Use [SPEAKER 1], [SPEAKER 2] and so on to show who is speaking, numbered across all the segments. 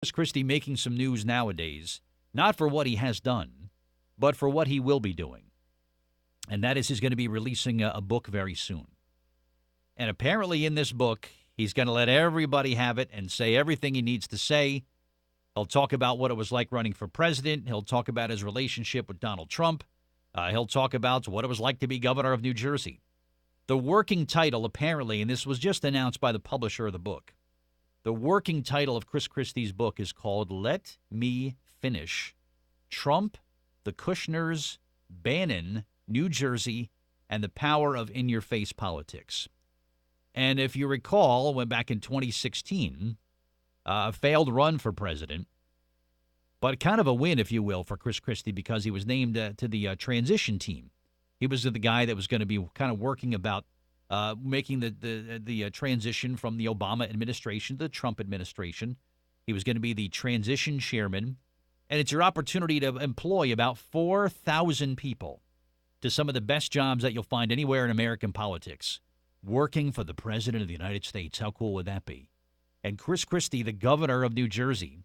[SPEAKER 1] Chris Christie making some news nowadays, not for what he has done, but for what he will be doing. And that is he's going to be releasing a book very soon. And apparently in this book, he's going to let everybody have it and say everything he needs to say. He'll talk about what it was like running for president. He'll talk about his relationship with Donald Trump. He'll talk about what it was like to be governor of New Jersey. The working title, apparently, and this was just announced by the publisher of the book, the working title of Chris Christie's book is called Let Me Finish: Trump, the Kushners, Bannon, New Jersey, and the Power of In-Your-Face Politics. And if you recall, when back in 2016, a failed run for president, but kind of a win, if you will, for Chris Christie because he was named to the transition team. He was the guy that was going to be kind of working about making the transition from the Obama administration to the Trump administration. He was going to be the transition chairman. And it's your opportunity to employ about 4,000 people to some of the best jobs that you'll find anywhere in American politics, working for the President of the United States. How cool would that be? And Chris Christie, the governor of New Jersey,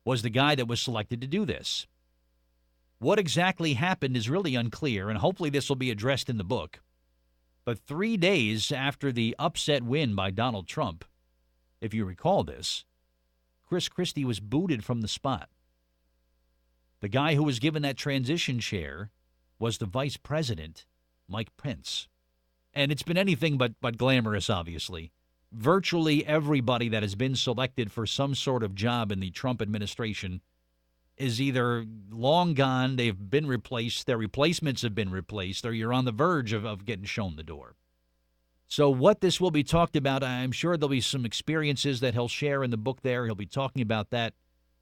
[SPEAKER 1] was the guy that was selected to do this. What exactly happened is really unclear, and hopefully this will be addressed in the book. But 3 days after the upset win by Donald Trump, if you recall this, Chris Christie was booted from the spot. The guy who was given that transition chair was the vice president, Mike Pence. And it's been anything but glamorous, obviously. Virtually everybody that has been selected for some sort of job in the Trump administration is either long gone, they've been replaced, their replacements have been replaced, or you're on the verge of getting shown the door. So what this will be talked about, I'm sure there'll be some experiences that he'll share in the book there. He'll be talking about that.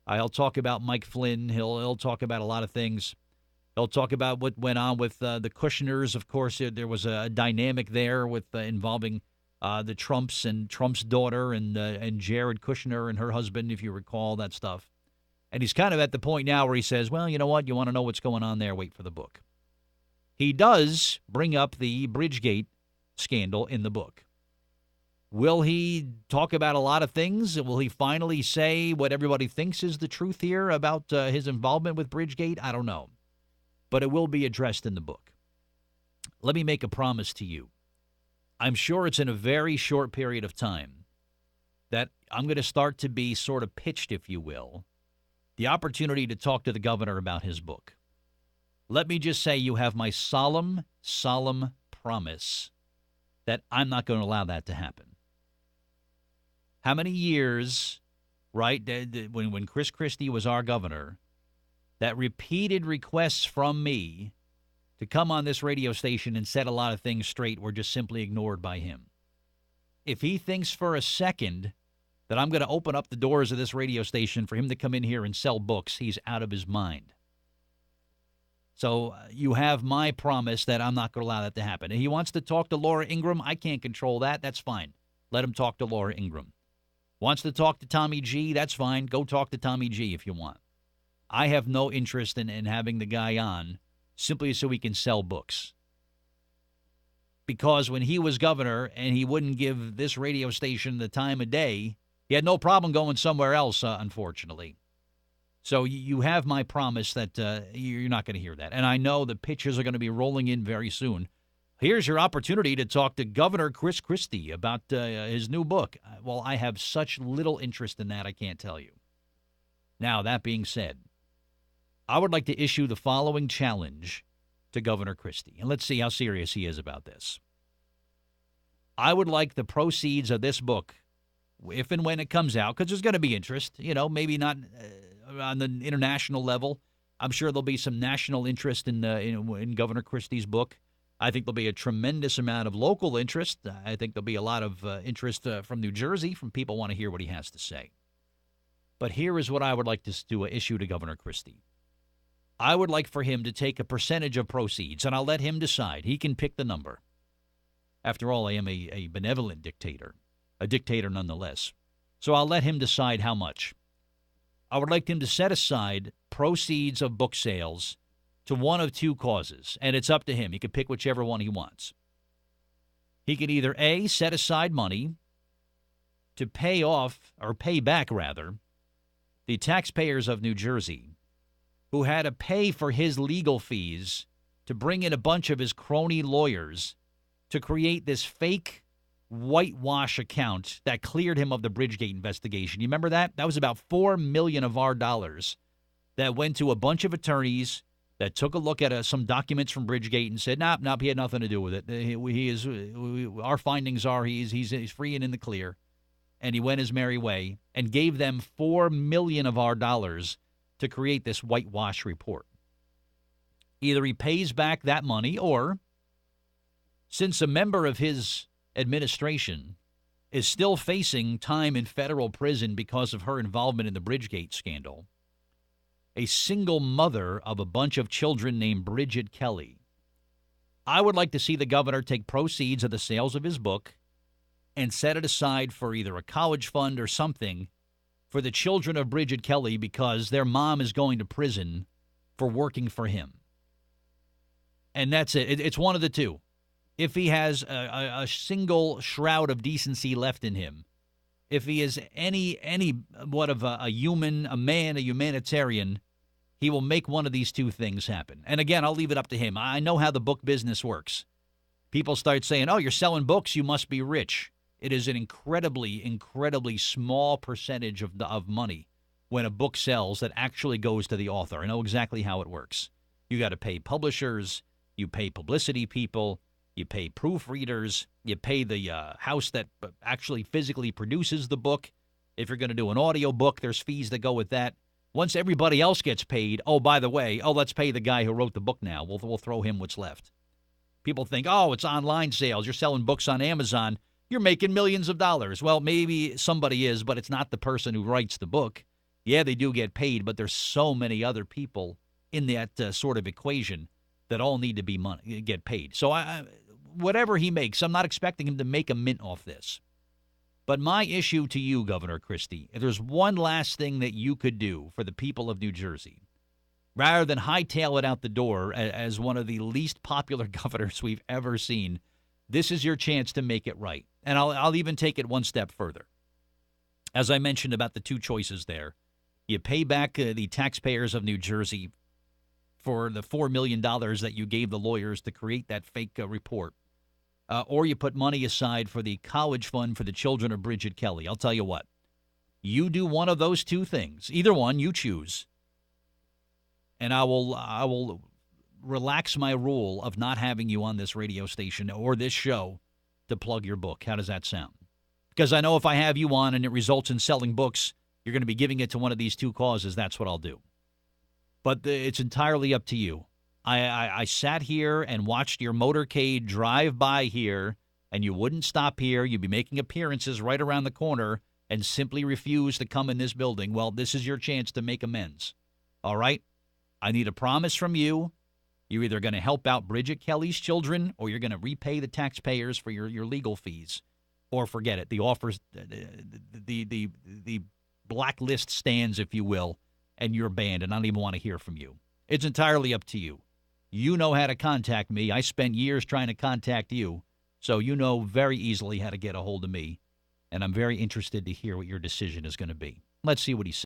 [SPEAKER 1] He'll talk about Mike Flynn. He'll talk about a lot of things. He'll talk about what went on with the Kushners. Of course, there was a dynamic there with involving the Trumps and Trump's daughter and Jared Kushner and her husband, if you recall that stuff. And he's kind of at the point now where he says, well, you know what? You want to know what's going on there? Wait for the book. He does bring up the Bridgegate scandal in the book. Will he talk about a lot of things? Will he finally say what everybody thinks is the truth here about his involvement with Bridgegate? I don't know. But it will be addressed in the book. Let me make a promise to you. I'm sure it's in a very short period of time that I'm going to start to be sort of pitched, if you will, the opportunity to talk to the governor about his book. Let me just say you have my solemn, solemn promise that I'm not going to allow that to happen. How many years, right, when Chris Christie was our governor, that repeated requests from me to come on this radio station and set a lot of things straight were just simply ignored by him. If he thinks for a second that I'm going to open up the doors of this radio station for him to come in here and sell books, he's out of his mind. So you have my promise that I'm not going to allow that to happen. And he wants to talk to Laura Ingraham. I can't control that. That's fine. Let him talk to Laura Ingraham. Wants to talk to Tommy G. That's fine. Go talk to Tommy G if you want. I have no interest in having the guy on simply so he can sell books. Because when he was governor and he wouldn't give this radio station the time of day, he had no problem going somewhere else, unfortunately. So you have my promise that you're not going to hear that. And I know the pitches are going to be rolling in very soon. Here's your opportunity to talk to Governor Chris Christie about his new book. Well, I have such little interest in that, I can't tell you. Now, that being said, I would like to issue the following challenge to Governor Christie. And let's see how serious he is about this. I would like the proceeds of this book, if and when it comes out, because there's going to be interest, maybe not on the international level. I'm sure there'll be some national interest in Governor Christie's book. I think there'll be a tremendous amount of local interest. I think there'll be a lot of interest from New Jersey, from people who want to hear what he has to say. But here is what I would like to issue to Governor Christie. I would like for him to take a percentage of proceeds, and I'll let him decide. He can pick the number. After all, I am a benevolent dictator, a dictator nonetheless. So I'll let him decide how much. I would like him to set aside proceeds of book sales to one of two causes, and it's up to him. He can pick whichever one he wants. He can either A, set aside money to pay off, or pay back, rather, the taxpayers of New Jersey, who had to pay for his legal fees to bring in a bunch of his crony lawyers to create this fake whitewash account that cleared him of the Bridgegate investigation. You remember that? That was about $4 million of our dollars that went to a bunch of attorneys that took a look at some documents from Bridgegate and said, nope, he had nothing to do with it. Our findings are he's free and in the clear. And he went his merry way and gave them $4 million of our dollars to create this whitewash report. Either he pays back that money, or since a member of his administration is still facing time in federal prison because of her involvement in the Bridgegate scandal, a single mother of a bunch of children named Bridget Kelly, I would like to see the governor take proceeds of the sales of his book and set it aside for either a college fund or something for the children of Bridget Kelly, because their mom is going to prison for working for him. And that's it. It's one of the two. If he has a single shroud of decency left in him, if he is any what of a human, a man, a humanitarian, he will make one of these two things happen. And again, I'll leave it up to him. I know how the book business works. People start saying, oh, you're selling books, you must be rich. It is an incredibly, incredibly small percentage of money when a book sells that actually goes to the author. I know exactly how it works. You got to pay publishers, you pay publicity people, you pay proofreaders, you pay the house that actually physically produces the book. If you're going to do an audio book, there's fees that go with that. Once everybody else gets paid, oh, by the way, let's pay the guy who wrote the book now. We'll throw him what's left. People think, oh, it's online sales. You're selling books on Amazon. You're making millions of dollars. Well, maybe somebody is, but it's not the person who writes the book. Yeah, they do get paid, but there's so many other people in that sort of equation that all need to be get paid. So whatever he makes, I'm not expecting him to make a mint off this. But my issue to you, Governor Christie, if there's one last thing that you could do for the people of New Jersey, rather than hightail it out the door as one of the least popular governors we've ever seen, this is your chance to make it right. And I'll even take it one step further. As I mentioned about the two choices there, you pay back the taxpayers of New Jersey for the $4 million that you gave the lawyers to create that fake report, or you put money aside for the college fund for the children of Bridget Kelly. I'll tell you what, you do one of those two things, either one you choose, and I will relax my rule of not having you on this radio station or this show to plug your book. How does that sound? Because I know if I have you on and it results in selling books, you're going to be giving it to one of these two causes. That's what I'll do. But it's entirely up to you. I sat here and watched your motorcade drive by here, and you wouldn't stop here. You'd be making appearances right around the corner and simply refuse to come in this building. Well, this is your chance to make amends. All right? I need a promise from you. You're either going to help out Bridget Kelly's children, or you're going to repay the taxpayers for your legal fees, or forget it. The offers, the blacklist stands, if you will, and you're banned, and I don't even want to hear from you. It's entirely up to you. You know how to contact me. I spent years trying to contact you, so you know very easily how to get a hold of me, and I'm very interested to hear what your decision is going to be. Let's see what he says.